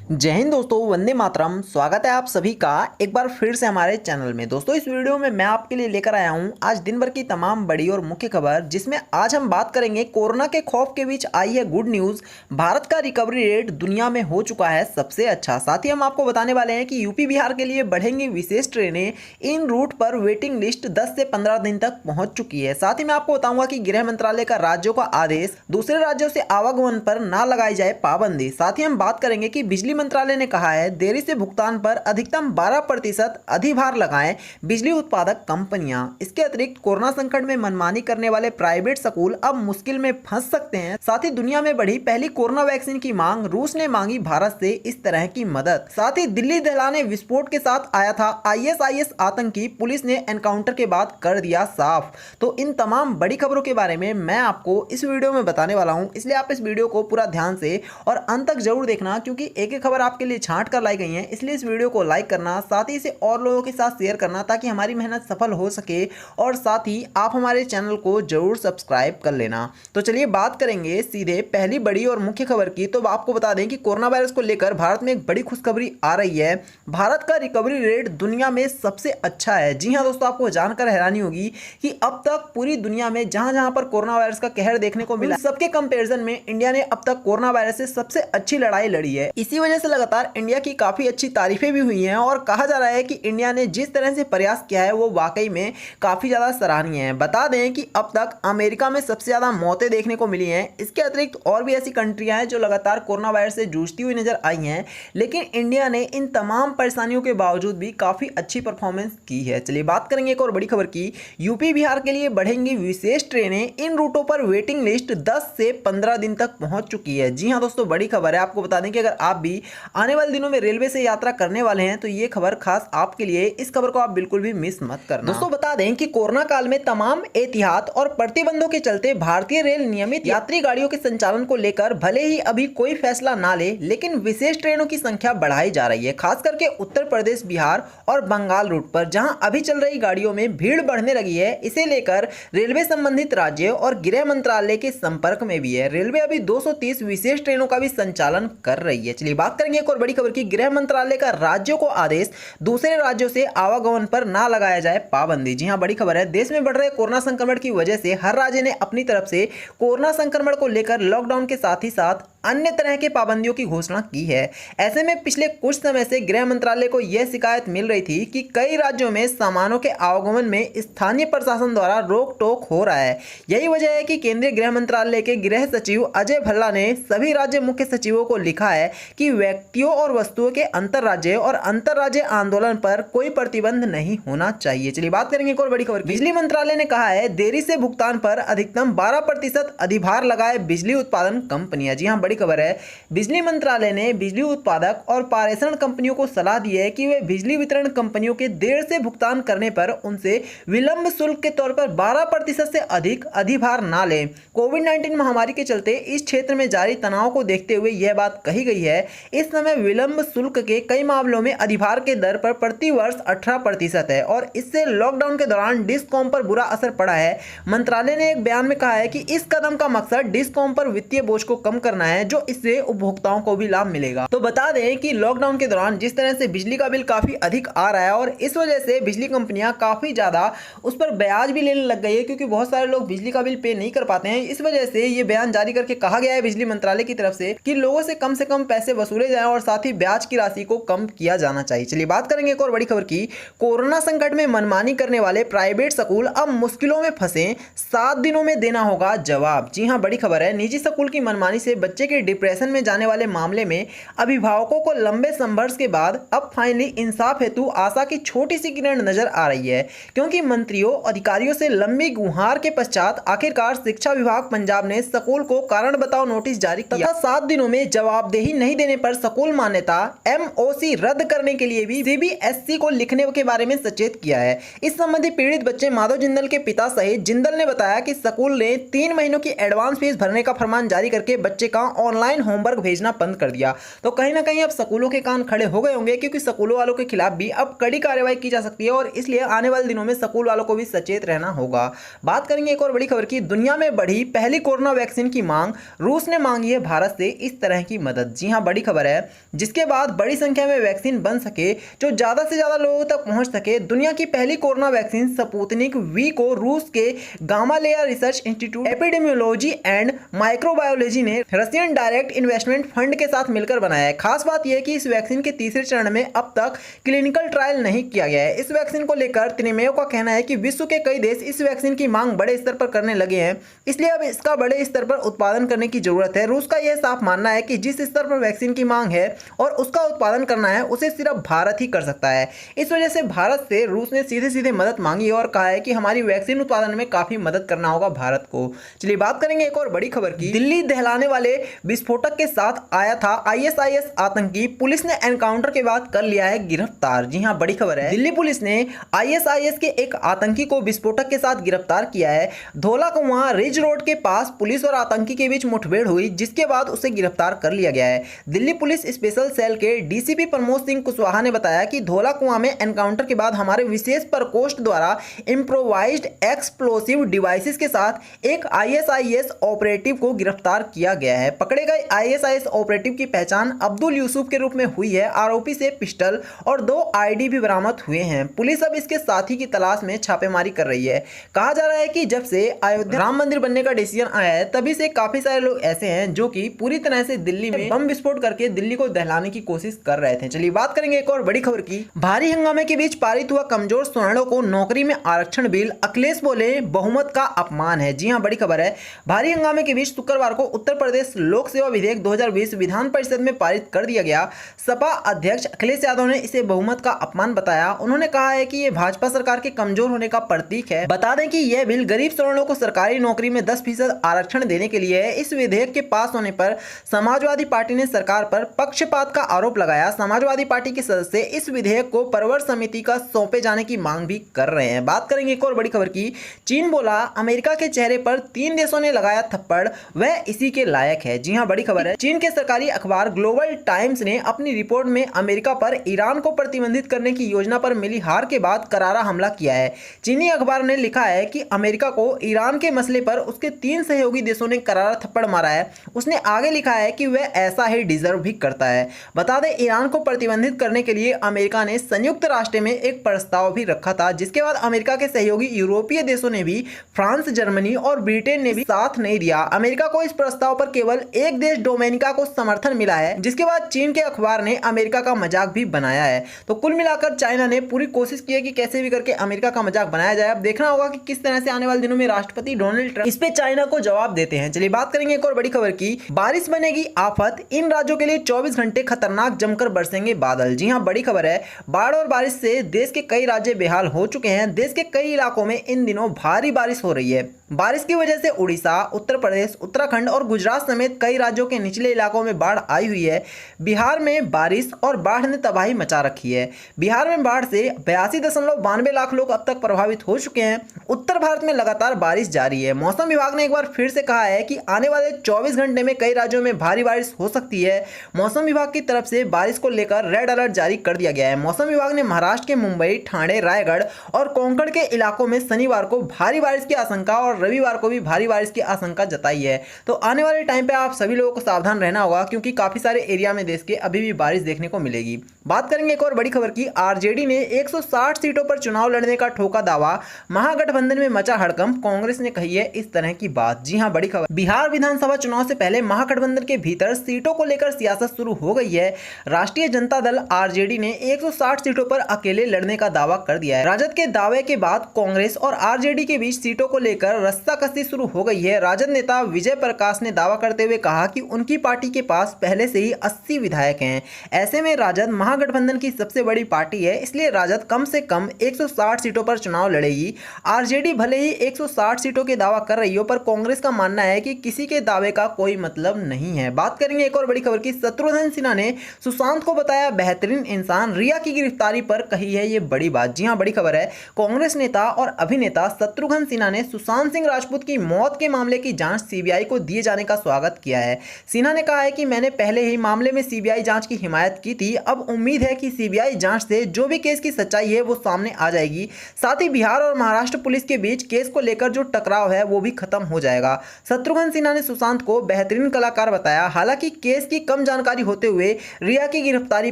जय हिंद दोस्तों, वंदे मातरम। स्वागत है आप सभी का एक बार फिर से हमारे चैनल में। दोस्तों, इस वीडियो में मैं आपके लिए लेकर आया हूं आज दिन भर की तमाम बड़ी और मुख्य खबर, जिसमें आज हम बात करेंगे कोरोना के खौफ के बीच आई है गुड न्यूज़। भारत का रिकवरी रेट दुनिया में हो चुका है सबसे अच्छा। साथ ही हम आपको बताने वाले हैं कि यूपी बिहार के लिए बढ़ेंगी विशेष ट्रेनें। इन रूट पर वेटिंग लिस्ट 10 से 15 दिन तक पहुंच चुकी है। साथ ही मैं आपको बताऊंगा कि गृह मंत्रालय का राज्यों का आदेश, दूसरे राज्यों से आवागमन पर ना लगाई जाए पाबंदी। साथ ही हम बात करेंगे कि बिजली मंत्रालय ने कहा है देरी से भुगतान पर अधिकतम 12% अधिभार लगाएं बिजली उत्पादक कंपनियां। इसके अतिरिक्त कोरोना संकट में मनमानी करने वाले प्राइवेट स्कूल अब मुश्किल में फंस सकते हैं। साथ ही दुनिया में बढ़ी पहली कोरोना वैक्सीन की मांग, रूस ने मांगी भारत से इस तरह की मदद। साथ ही दिल्ली दहलाने विस्फोट के साथ आया था आईएसआईएस आतंकी, पुलिस ने एनकाउंटर के बाद कर दिया साफ। तो इन तमाम बड़ी खबरों के बारे में मैं आपको इस वीडियो में बताने वाला हूं, इसलिए आप इस वीडियो को पूरा ध्यान से और अंत तक जरूर देखना, क्योंकि एक एक खबर आपके लिए छांट कर लाई गई है। इसलिए इस वीडियो को लाइक करना, साथ ही इसे और लोगों के साथ शेयर करना, ताकि हमारी मेहनत सफल हो सके। और साथ ही आप हमारे चैनल को जरूर सब्सक्राइब कर लेना। तो चलिए बात करेंगे सीधे पहली बड़ी और मुख्य खबर की। तो आपको बता दें कि कोरोना वायरस को लेकर भारत में एक बड़ी खुशखबरी आ रही है। भारत का रिकवरी रेट दुनिया में सबसे अच्छा है। जी हाँ दोस्तों, आपको जानकर हैरानी होगी कि अब तक पूरी दुनिया में जहां जहां पर कोरोना वायरस का कहर देखने को मिला, सबके कंपैरिजन में इंडिया ने अब तक कोरोना वायरस से सबसे अच्छी लड़ाई लड़ी है। इसी वजह से लगातार इंडिया की काफी अच्छी तारीफें भी हुई हैं और कहा जा रहा है कि इंडिया ने जिस तरह से प्रयास किया है वो वाकई में काफी ज्यादा सराहनीय है। बता दें कि अब तक अमेरिका में सबसे ज्यादा मौतें देखने को मिली हैं। इसके अतिरिक्त और भी ऐसी कंट्रियां हैं जो लगातार कोरोना वायरस से जूझती हुई नजर आई हैं, लेकिन इंडिया ने इन तमाम परेशानियों के बावजूद भी काफी अच्छी परफॉर्मेंस की है। चलिए बात करेंगे एक और बड़ी खबर की। यूपी बिहार के लिए बढ़ेंगी विशेष ट्रेनें। इन रूटों पर वेटिंग लिस्ट 10 से 15 दिन तक पहुंच चुकी है। जी हां दोस्तों, बड़ी खबर है। आपको बता दें कि अगर आप भी आने वाले दिनों में रेलवे से यात्रा करने वाले हैं तो ये खबर खास आपके लिए। इस खबर को आप बिल्कुल भी मिस मत करना। दोस्तों, बता दें कि कोरोना काल में तमाम एहतियात और प्रतिबंधों के चलते भारतीय रेल नियमित यात्री गाड़ियों के संचालन को लेकर भले ही अभी कोई फैसला ना ले, लेकिन विशेष ट्रेनों की संख्या बढ़ाई जा रही है। खास करके उत्तर प्रदेश, बिहार और बंगाल रूट पर जहां अभी चल रही गाड़ियों में भीड़ बढ़ने लगी है। इसे लेकर रेलवे संबंधित राज्य और गृह मंत्रालय के संपर्क में भी है। रेलवे अभी 230 विशेष ट्रेनों का भी संचालन कर रही है। चलिए बात करेंगे एक और बड़ी खबर की। गृह मंत्रालय का राज्यों को आदेश, दूसरे राज्यों से आवागमन पर ना लगाया जाए पाबंदी। जी हां, बड़ी खबर है। देश में बढ़ रहे कोरोना संक्रमण की वजह से हर राज्य ने अपनी तरफ से कोरोना संक्रमण को लेकर लॉकडाउन के साथ ही साथ अन्य तरह के पाबंदियों की घोषणा की है। ऐसे में पिछले कुछ समय से गृह मंत्रालय को यह शिकायत मिल रही थी कि कई राज्यों में सामानों के आवागमन में स्थानीय प्रशासन द्वारा रोक टोक हो रहा है। यही वजह है कि केंद्रीय गृह मंत्रालय के गृह सचिव अजय भल्ला ने सभी राज्य मुख्य सचिवों को लिखा है कि व्यक्तियों और वस्तुओं के अंतरराज्य और अंतरराज्य आंदोलन पर कोई प्रतिबंध नहीं होना चाहिए। चलिए बात करेंगे एक और बड़ी खबर। बिजली मंत्रालय ने कहा है देरी से भुगतान पर अधिकतम 12% अधिभार लगाए बिजली उत्पादन कंपनियां। जी हां, बड़ी खबर है। बिजली मंत्रालय ने बिजली उत्पादक और पारेषण कंपनियों को सलाह दी है कि वे बिजली वितरण कंपनियों के देर से भुगतान करने पर उनसे विलंब शुल्क के तौर पर 12% से अधिक अधिभार ना लें। कोविड-19 महामारी के चलते इस क्षेत्र में जारी तनाव को देखते हुए यह बात कही गई है। इस समय विलंब शुल्क के कई मामलों में अधिभार के दर पर प्रति वर्ष 18% है और इससे लॉकडाउन के दौरान डिस्कॉम पर बुरा असर पड़ा है। मंत्रालय ने एक बयान में कहा है कि इस कदम का मकसद डिस्कॉम पर वित्तीय बोझ को कम करना है, जो इससे उपभोक्ताओं को भी लाभ मिलेगा। तो बता दें कि लॉकडाउन के दौरान जिस तरह से बिजली का बिल काफी अधिक आ रहा है और इस वजह से बिजली कंपनियां काफी ज्यादा उस पर ब्याज भी लेने लग गई है, क्योंकि बहुत सारे लोग बिजली का बिल पे नहीं कर पाते हैं। इस वजह से ये बयान जारी करके कहा गया है बिजली मंत्रालय की तरफ से कि लोगों से कम पैसे वसूले जाएं और साथ ही ब्याज की राशि को कम किया जाना चाहिए। चलिए बात करेंगे एक और बड़ी खबर की। कोरोना संकट में मनमानी करने वाले प्राइवेट स्कूल अब मुश्किलों में फंसे, 7 दिनों में देना होगा जवाब। जी हां, बड़ी खबर है। निजी स्कूल की मनमानी से बच्चे के डिप्रेशन में जाने वाले मामले में अभिभावकों को लंबे संघर्ष के बाद अब फाइनली इंसाफ हेतु आशा की छोटी सी किरण नजर आ रही है, क्योंकि मंत्रियों अधिकारियों से लंबी गुहार के पश्चात आखिरकार शिक्षा विभाग पंजाब ने स्कूल को कारण बताओ नोटिस जारी किया तथा 7 दिनों में जवाबदेही नहीं देने पर स्कूल मान्यता एमओसी रद्द करने के लिए भी सीबीएसई को लिखने के बारे में सचेत किया है। इस संबंधी पीड़ित बच्चे माधव जिंदल के पिता सहित जिंदल ने बताया कि स्कूल ने 3 महीनों की एडवांस फीस भरने का फरमान जारी करके बच्चे का ऑनलाइन होमवर्क भेजना बंद कर दिया। तो कहीं ना कहीं अब स्कूलों के कान खड़े हो गए होंगे, क्योंकि स्कूलों वालों के खिलाफ भी अब कड़ी कार्रवाई की जा सकती है और इसलिए आने वाले दिनों में स्कूल वालों को भी सचेत रहना होगा। बात करेंगे एक और बड़ी खबर की, दुनिया में बढ़ी पहली कोरोना वैक्सीन की मांग, रूस ने मांगी है भारत से इस तरह की मदद। जी हां, बड़ी खबर है। जिसके बाद बड़ी संख्या में वैक्सीन बन सके जो ज्यादा से ज्यादा लोगों तक पहुंच सके, दुनिया की पहली कोरोना वैक्सीन स्पुतनिक वी को रूस के Gamaleya research institute epidemiology and microbiology ने रशियन डायरेक्ट इन्वेस्टमेंट फंड के साथ मिलकर बनाया है। खास बात यह है कि इस वैक्सीन के तीसरे चरण में अब तक क्लिनिकल ट्रायल नहीं किया गया है। इस वैक्सीन को लेकर त्रिमेयो का कहना है कि विश्व के कई देश इस वैक्सीन की मांग बड़े स्तर पर करने लगे हैं, इसलिए अब इसका बड़े स्तर पर उत्पादन करने की जरूरत है। रूस का यह साफ मानना है कि जिस स्तर पर वैक्सीन की मांग है और उसका उत्पादन करना है उसे सिर्फ भारत ही कर सकता है। इस वजह से भारत से रूस ने सीधे सीधे मदद मांगी और कहा है कि हमारी वैक्सीन उत्पादन में काफी मदद करना होगा भारत को। चलिए बात करेंगे एक और बड़ी खबर की, दिल्ली दहलाने वाले विस्फोटक के साथ आया था आईएसआईएस आतंकी, पुलिस ने एनकाउंटर के बाद कर लिया है गिरफ्तार। जी हां, बड़ी खबर है। दिल्ली पुलिस ने आईएसआईएस के एक आतंकी को विस्फोटक के साथ गिरफ्तार किया है। धोला कुआं रिज रोड के पास पुलिस और आतंकी के बीच मुठभेड़ हुई, जिसके बाद उसे गिरफ्तार कर लिया गया है। दिल्ली पुलिस स्पेशल सेल के डीसीपी प्रमोद सिंह कुशवाहा ने बताया कि धोला कुआं में एनकाउंटर के बाद हमारे विशेष प्रकोष्ठ द्वारा इम्प्रोवाइज्ड एक्सप्लोसिव डिवाइसेस के साथ एक आईएसआईएस ऑपरेटिव को गिरफ्तार किया गया है। पकड़े गए आईएसआईएस ऑपरेटिव की पहचान अब्दुल यूसुफ के रूप में हुई है। आरोपी से पिस्टल और 2 आईडी भी बरामद हुए हैं। पुलिस अब इसके साथी की तलाश में छापेमारी कर रही है। कहा जा रहा है कि जब से अयोध्या राम मंदिर बनने का डिसीजन आया है तभी से काफी सारे लोग ऐसे हैं जो कि पूरी तरह से दिल्ली में बम विस्फोट करके दिल्ली को दहलाने की कोशिश कर रहे थे। चलिए बात करेंगे एक और बड़ी खबर की, भारी हंगामे के बीच पारित हुआ कमजोर सवर्णों को नौकरी में आरक्षण बिल, अखिलेश बोले बहुमत का अपमान है। जी हां, बड़ी खबर है। भारी हंगामे के बीच शुक्रवार को उत्तर प्रदेश लोक सेवा विधेयक 2020 विधान परिषद में पारित कर दिया गया। सपा अध्यक्ष अखिलेश यादव ने इसे बहुमत का अपमान बताया। उन्होंने कहा है कि यह भाजपा सरकार के कमजोर होने का प्रतीक है। बता दें कि यह बिल गरीब सवर्णों को सरकारी नौकरी में 10% आरक्षण देने के लिए है। इस विधेयक के पास होने पर समाजवादी पार्टी ने सरकार पर पक्षपात का आरोप लगाया। समाजवादी पार्टी के सदस्य इस विधेयक को परवर समिति का सौंपे जाने की मांग भी कर रहे हैं। बात करेंगे एक और बड़ी खबर की, चीन बोला अमेरिका के चेहरे पर 3 देशों ने लगाया थप्पड़, वह इसी के लायक है। जी हां, बड़ी खबर है। चीन के सरकारी अखबार ग्लोबल टाइम्स ने अपनी रिपोर्ट में अमेरिका पर ईरान को प्रतिबंधित करने की योजना पर मिली हार के बाद करारा हमला किया है। चीनी अखबार ने लिखा है कि अमेरिका को ईरान के मसले पर उसके 3 सहयोगी देशों ने करारा थप्पड़ मारा है। उसने आगे लिखा है कि वह ऐसा ही डिजर्व भी करता है। बता दें, ईरान को प्रतिबंधित करने के लिए अमेरिका ने संयुक्त राष्ट्र में एक प्रस्ताव भी रखा था, जिसके बाद अमेरिका के सहयोगी यूरोपीय देशों ने भी, फ्रांस, जर्मनी और ब्रिटेन ने भी साथ नहीं दिया। अमेरिका को इस प्रस्ताव पर केवल एक देश डोमिनिका को समर्थन मिला है, जिसके बाद चीन के अखबार ने अमेरिका का मजाक भी बनाया है। तो कुल मिलाकर चाइना ने पूरी कोशिश की है कि कैसे भी करके अमेरिका का मजाक बनाया जाए। अब देखना होगा कि किस तरह से आने वाले दिनों में राष्ट्रपति डोनाल्ड ट्रंप इस पे चाइना को जवाब देते हैं। चलिए बात करेंगे एक और बड़ी खबर की, बारिश बनेगी आफत, इन राज्यों के लिए 24 घंटे खतरनाक जमकर बरसेंगे बादल। जी हां, बड़ी खबर है। बाढ़ और बारिश से देश के कई राज्य बेहाल हो चुके हैं। देश के कई इलाकों में इन दिनों भारी बारिश हो रही है। बारिश की वजह से उड़ीसा, उत्तर प्रदेश, उत्तराखंड और गुजरात समेत कई राज्यों के निचले इलाकों में बाढ़ आई हुई है। बिहार में बारिश और बाढ़ ने तबाही मचा रखी है। बिहार में बाढ़ से 82.92 लाख लोग अब तक प्रभावित हो चुके हैं। उत्तर भारत में लगातार बारिश जारी है। मौसम विभाग ने एक बार फिर से कहा है कि आने वाले 24 घंटे में कई राज्यों में भारी बारिश हो सकती है। मौसम विभाग की तरफ से बारिश को लेकर रेड अलर्ट जारी कर दिया गया है। मौसम विभाग ने महाराष्ट्र के मुंबई, ठाणे, रायगढ़ और कोंकण के इलाकों में शनिवार को भारी बारिश की आशंका और रविवार को भी भारी बारिश की आशंका जताई है। तो आने वाले टाइम पे आप सभी लोगों को सावधान रहना होगा, क्योंकि काफी सारे एरिया में देश के अभी भी बारिश देखने को मिलेगी। बात करेंगे एक और बड़ी खबर की, आरजेडी ने 160 सीटों पर चुनाव लड़ने का ठोका दावा, महागठबंधन में मचा हड़कंप, कांग्रेस ने कही है इस तरह की बात। जी हां, बड़ी खबर, बिहार विधानसभा चुनाव से पहले महागठबंधन के भीतर सीटों को लेकर सियासत शुरू हो गई है। राष्ट्रीय जनता दल आरजेडी ने 160 सीटों पर अकेले लड़ने का दावा कर दिया है। राजद के दावे के बाद कांग्रेस और आरजेडी के बीच सीटों को लेकर रस्साकसी शुरू हो गई है। राजद नेता विजय प्रकाश ने दावा करते हुए कहा कि उनकी पार्टी के पास पहले से ही 80 विधायक हैं। ऐसे में राजद महागठबंधन की सबसे बड़ी पार्टी है, इसलिए राजद कम से कम 160 सीटों पर चुनाव लड़ेगी। आरजेडी भले ही 160 सीटों के दावा कर रही हो, पर कांग्रेस का मानना है कि किसी के दावे का कोई मतलब नहीं है। बात करेंगे एक और बड़ी खबर की, शत्रुघ्न सिन्हा ने सुशांत को बताया बेहतरीन इंसान, रिया की गिरफ्तारी पर कही है ये बड़ी बात। जी हां, बड़ी खबर है। कांग्रेस नेता और अभिनेता शत्रुघ्न सिन्हा ने सुशांत सिंह राजपूत की मौत के मामले की जांच सीबीआई को दिए जाने का स्वागत किया है। सिन्हा ने कहा है कि मैंने पहले ही मामले में सीबीआई जांच की हिमायत की थी। अब उम्मीद है कि सीबीआई जांच से जो भी केस की सच्चाई है वो सामने आ जाएगी। साथ ही बिहार और महाराष्ट्र पुलिस के बीच केस को लेकर जो टकराव है वो भी खत्म हो जाएगा। शत्रुघ्न सिन्हा ने सुशांत को बेहतरीन कलाकार बताया। हालांकि केस की कम जानकारी होते हुए रिया की गिरफ्तारी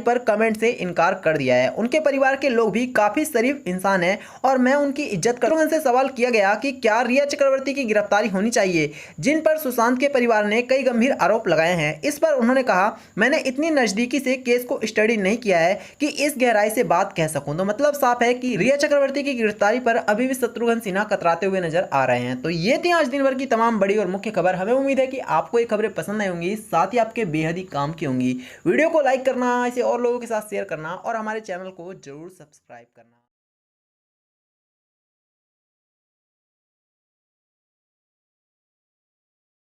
पर कमेंट से इनकार कर दिया है। उनके परिवार के लोग भी काफी शरीफ इंसान हैं और मैं उनकी इज्जत करता हूं। उनसे सवाल किया गया कि क्या रिया चक्रवर्ती की गिरफ्तारी होनी चाहिए, जिन पर सुशांत के परिवार ने कई गंभीर आरोप लगाए हैं। इस पर उन्होंने कहा, मैंने इतनी नजदीकी से केस को स्टडी नहीं किया है कि इस गहराई से बात कह सकूं। तो मतलब साफ है कि रिया चक्रवर्ती की गिरफ्तारी पर अभी भी शत्रुघ्न सिन्हा कतराते हुए नजर आ रहे हैं। तो ये थी आज दिन भर की तमाम बड़ी और मुख्य खबर। हमें उम्मीद है कि आपको ये खबरें पसंद आई होंगी, साथ ही आपके बेहद ही काम की होंगी। वीडियो को लाइक करना, इसे और लोगों के साथ शेयर करना और हमारे चैनल को जरूर सब्सक्राइब करना।